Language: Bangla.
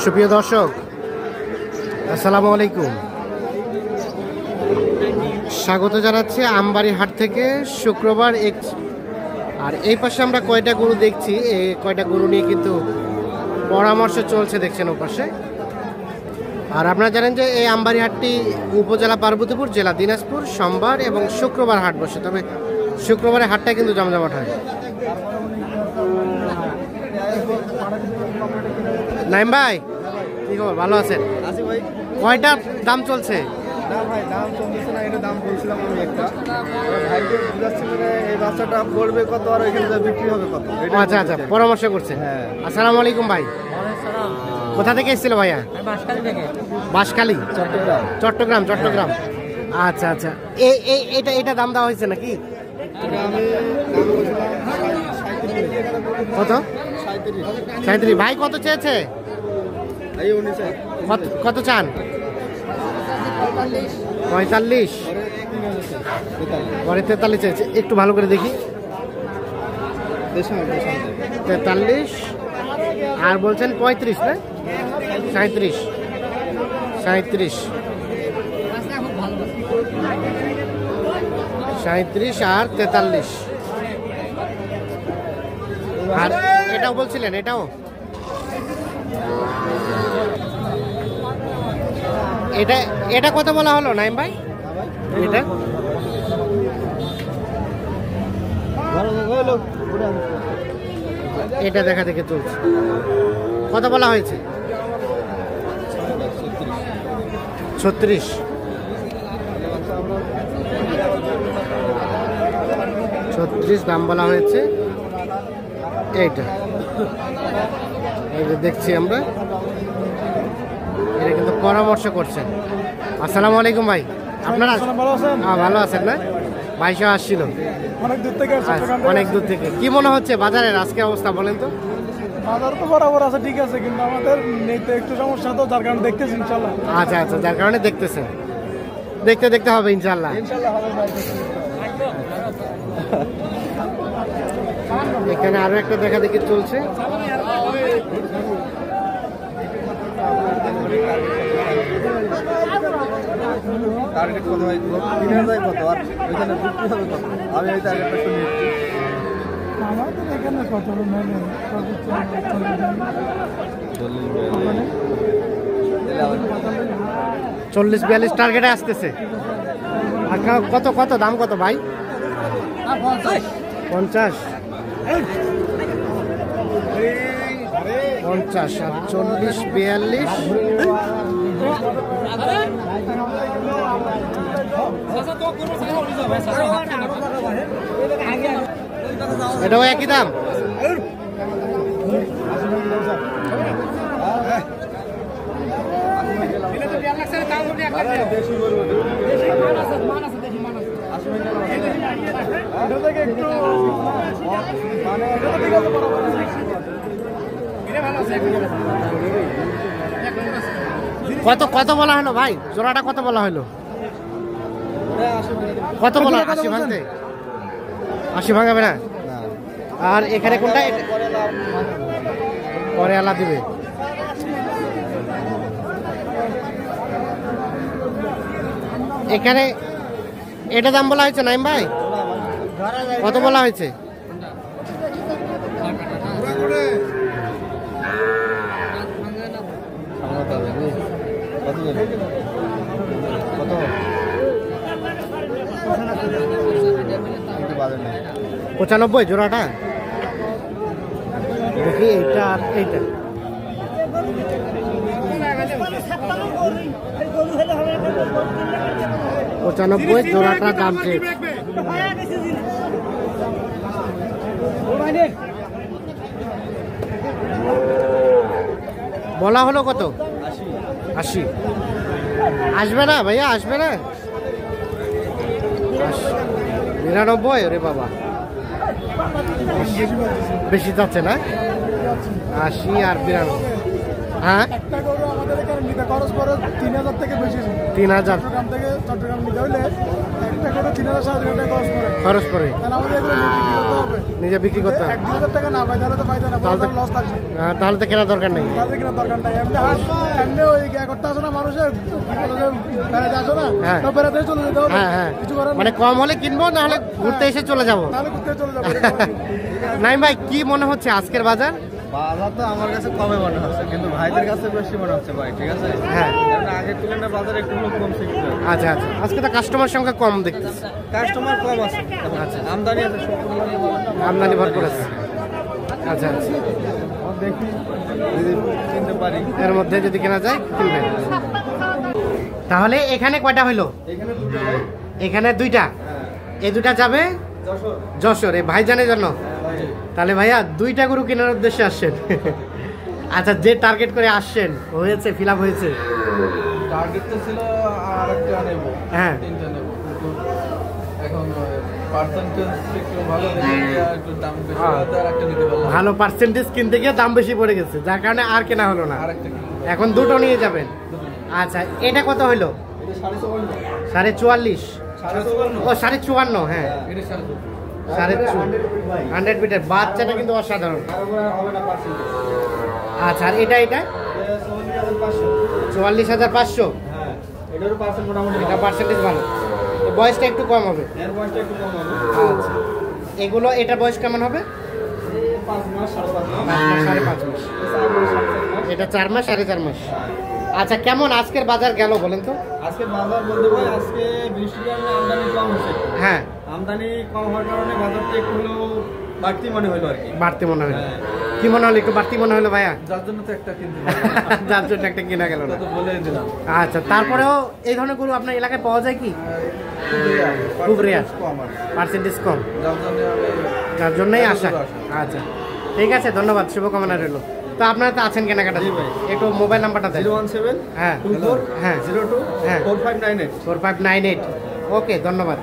সুপ্রিয় দর্শক, আসসালামু আলাইকুম। স্বাগত জানাচ্ছি আমবাড়ি হাট থেকে। শুক্রবার আর এই পাশে আমরা কয়টা গরু দেখছি, এই কয়টা গরু নিয়ে কিন্তু পরামর্শ চলছে, দেখছেন ও পাশে। আর আপনারা জানেন যে এই আমবাড়ি হাটটি উপজেলা পার্বতীপুর, জেলা দিনাজপুর, সোমবার এবং শুক্রবার হাট বসে। তবে শুক্রবারের হাটটা কিন্তু জমজমাট হয়। নাইম ভাই, কি খবর? ভালো আছেন? কয়টা দাম চলছে? দাম চলতেছে না, এটা দাম বলছিলাম আমি একটা ভাইকে বুঝাচ্ছি মানে এই বাচ্চাটা পড়বে কত আর এখানে বিক্রি হবে কত। আচ্ছা আচ্ছা, পরামর্শ করছেন। হ্যাঁ। আসসালামু আলাইকুম ভাই। কোথা থেকে এসেছিল ভাইয়া? বাঁশখালী, চট্টগ্রাম। আচ্ছা আচ্ছা, এটা দাম দেওয়া হয়েছে নাকি? আমি কত? 37। ভাই কত চেয়েছে? কত চান? 45, পরে 43 চেয়েছে। একটু ভালো করে দেখি। 43 আর বলছেন 35 না? 37 আর 43। আর এটাও বলছিলেন? এটাও এটা কত বলা হলো নাইম ভাই? এটা দেখা দেখে চলছে। কত বলা হয়েছে? 36। দাম বলা হয়েছে। এইটা এই যে দেখছি আমরা, এটা কিন্তু পরামর্শ করছেন। আসসালামু আলাইকুম ভাই। আপনারা ভালো আছেন না? ভাই সহ আসছিল অনেক দূর থেকে। কি মনে হচ্ছে বাজারের আজকে অবস্থা বলেন তো? বাজার তো বরাবর আছে, ঠিক আছে, কিন্তু আমাদের নেইতে একটু সমস্যা, তো যার কারণে দেখতেছি ইনশাআল্লাহ। আচ্ছা আচ্ছা, যার কারণে দেখতেছেন। দেখতে হবে ইনশাআল্লাহ। এখানে আরো একটা দেখা দেখি চলছে। টার্গেট কত হয়? 3000 কত আর এখানে বিক্রি হবে কত? আমি এই টার্গেটটা শুনে আমাদের এখানে কত মানে 40-42 টার্গেটে আসতেছে। আর কত দাম কত ভাই? 50 আর 40-42। এটাও একই দাম। কত বলা হলো ভাই? জোড়াটা কত বলা হলো? কত বলা? 80 ভাঙতে? 80 ভাঙাবে না? আর এখানে কোনটা? পরে আলা দিবে। এখানে এটা দাম বলা হয়েছে নাইম ভাই? কত বলা হয়েছে? কত? 95 জোড়াটা। দেখি এইটা আর এইটা। 95 জোড়াটা দাম চেয়েছে। বলা হলো কত? 80। আসবে না ভাইয়া? আসবে না? 99? ওরে বাবা, বেশি যাচ্ছে না? 80 আর 92। হ্যাঁ একটা গরু আমাদের এখানে নিতে খরচ পড়ে 3000 থেকে বেশি। 3000 চট্টগ্রাম থেকে চট্টগ্রাম নিতে হলে একটা গরু 3000 সাড়ে টাকা খরচ পড়ে, তাহলে আমাদের এগুলো বিক্রি করতে হবে। নিজে বিক্রি করতে হবে। 1000 টাকা না পাই তাহলে তো ফায়দা না, লস থাকছে। তাহলে তো কেনার দরকার নেই। তাহলে কিনা দরকার নাই। এমনি ওই করতে আসে না মানুষের, বেড়াতে আসে না, হ্যাঁ। তো বেড়াতে চলে যেতে হবে। হ্যাঁ হ্যাঁ, কিছু করার মানে কম হলে কিনবো, নাহলে ঘুরতে এসে চলে যাবো। তাহলে ঘুরতে চলে যাবে। নাইম ভাই, কি মনে হচ্ছে আজকের বাজার? বাজার তো আমার কাছে কমে মনে হচ্ছে, কিন্তু ভাইদের কাছে বেশি মনে হচ্ছে ভাই, ঠিক আছে? হ্যাঁ। কারণ আগের তুলনায় বাজার একটু কমছে কিন্তু। আচ্ছা আচ্ছা, আজকে তো কাস্টমার সংখ্যা কম দেখতেছি। কাস্টমার কম আছে, আচ্ছা, আমদানি আছে, আমদানি ভরপুর আছে। আচ্ছা আচ্ছা, দেখি যদি কিনতে পারি। এর মধ্যে যদি কেনা যায় কিনবেন। তাহলে এখানে কয়টা হইলো? এখানে দুটো ভাই। এখানে দুইটা, এই দুটা যাবে যশোর। যশোর, এই ভাইজানের জন্য। তাহলে ভাইয়া দুইটা গরু কেনার উদ্দেশ্যে আসছেন? আচ্ছা, যে টার্গেট করে আসছেন হয়েছে, ফিল আপ হয়েছে? টার্গেট তো ছিল আরেকটা নেব, হ্যাঁ। তিনটা নেব, কিন্তু এখন পার্সেন্টেজ একটু ভালো দেখে একটু দাম বেশি হওয়াতে আরেকটা নিতে পারলাম। ভালো পার্সেন্টেজ কিনতে গিয়ে দাম বেশি পড়ে গেছে, যার কারণে আর কেনা হলো না। আরেকটা কিনবো। এখন দুটো নিয়ে যাবেন। আচ্ছা, এটা কত হইলো? এটা 54। 44.5। 54। ও 54.5, হ্যাঁ এটা 54। 100 ফিটের বাচ্চাটা কিন্তু অসাধারণ। হবে না পার্সেন্টেজ। আচ্ছা, আর এটা এটা 44,500। 44,500। হ্যাঁ, এটারও পার্সেন্ট মোটামুটি এটা পার্সেন্টেজ ভালো, তো বয়সটা একটু কম হবে। এর বয়সটা একটু কম হবে। আচ্ছা, এগুলো এটার বয়স কেমন হবে? 5 মাস 5.5 মাস। 5 মাস 5.5 মাস। 4 মাস 4.5 মাস। এটা 4 মাস 4.5 মাস। আচ্ছা, কেমন আজকের বাজার গেল বলেন তো? আজকে বাজার বলতে ভাই, আজকে বৃষ্টির কারণে আমদানি কম হচ্ছে। হ্যাঁ, আমদানি কম হওয়ার কারণে বাজারটা একটু হলেও বাড়তি মনে হলো আর কি। বাড়তি মনে হলো। হ্যাঁ। কি মনে হলো, একটু বাড়তি মনে হলো ভাইয়া? যার জন্য তো একটা কিনতে যার জন্য একটা কেনা গেল না। তো বলে দিলাম। আচ্ছা, তারপরেও এই ধরনের গরু আপনার এলাকায় পাওয়া যায় কি? খুব রেয়ার, কম আর কি। পার্সেন্টেজ কম, যার জন্য আমি যার জন্যই আসা। আসা। আচ্ছা, ঠিক আছে, ধন্যবাদ, শুভকামনা রইল। তো আপনারা তো আছেন কেনাকাটা, জি ভাই। একটু মোবাইল নাম্বারটা দেন। 017 হ্যাঁ 24 হ্যাঁ 02 হ্যাঁ 4598। 4598। ওকে, ধন্যবাদ।